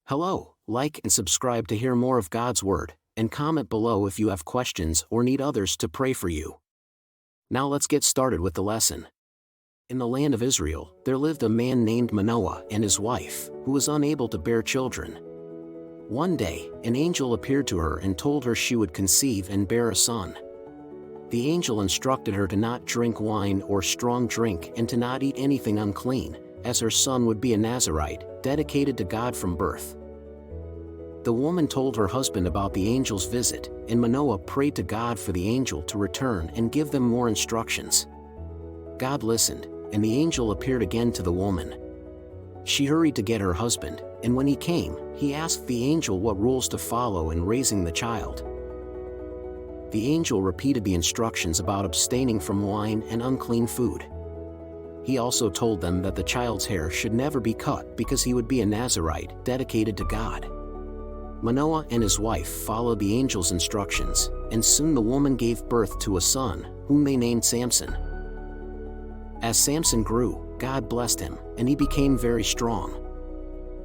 Hello, like and subscribe to hear more of God's Word, and comment below if you have questions or need others to pray for you. Now let's get started with the lesson. In the land of Israel, there lived a man named Manoah and his wife, who was unable to bear children. One day, an angel appeared to her and told her she would conceive and bear a son. The angel instructed her to not drink wine or strong drink and to not eat anything unclean, as her son would be a Nazirite, dedicated to God from birth. The woman told her husband about the angel's visit, and Manoah prayed to God for the angel to return and give them more instructions. God listened, and the angel appeared again to the woman. She hurried to get her husband, and when he came, he asked the angel what rules to follow in raising the child. The angel repeated the instructions about abstaining from wine and unclean food. He also told them that the child's hair should never be cut because he would be a Nazirite, dedicated to God. Manoah and his wife followed the angel's instructions, and soon the woman gave birth to a son, whom they named Samson. As Samson grew, God blessed him, and he became very strong.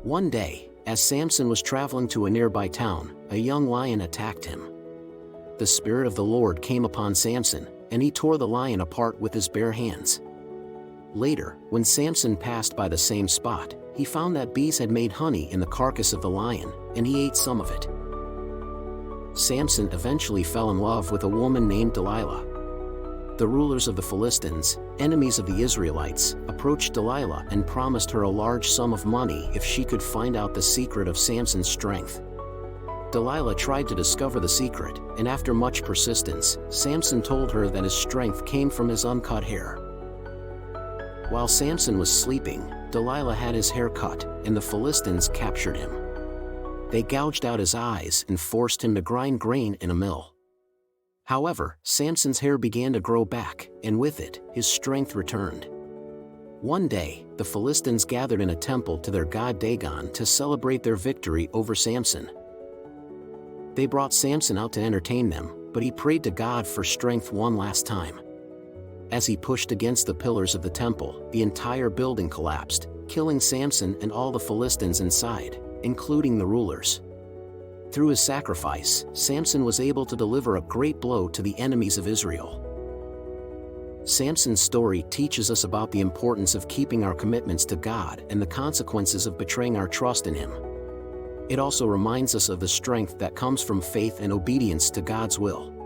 One day, as Samson was traveling to a nearby town, a young lion attacked him. The Spirit of the Lord came upon Samson, and he tore the lion apart with his bare hands. Later, when Samson passed by the same spot, he found that bees had made honey in the carcass of the lion, and he ate some of it. Samson eventually fell in love with a woman named Delilah. The rulers of the Philistines, enemies of the Israelites, approached Delilah and promised her a large sum of money if she could find out the secret of Samson's strength. Delilah tried to discover the secret, and after much persistence, Samson told her that his strength came from his uncut hair. While Samson was sleeping, Delilah had his hair cut, and the Philistines captured him. They gouged out his eyes and forced him to grind grain in a mill. However, Samson's hair began to grow back, and with it, his strength returned. One day, the Philistines gathered in a temple to their god Dagon to celebrate their victory over Samson. They brought Samson out to entertain them, but he prayed to God for strength one last time. As he pushed against the pillars of the temple, the entire building collapsed, killing Samson and all the Philistines inside, including the rulers. Through his sacrifice, Samson was able to deliver a great blow to the enemies of Israel. Samson's story teaches us about the importance of keeping our commitments to God and the consequences of betraying our trust in Him. It also reminds us of the strength that comes from faith and obedience to God's will.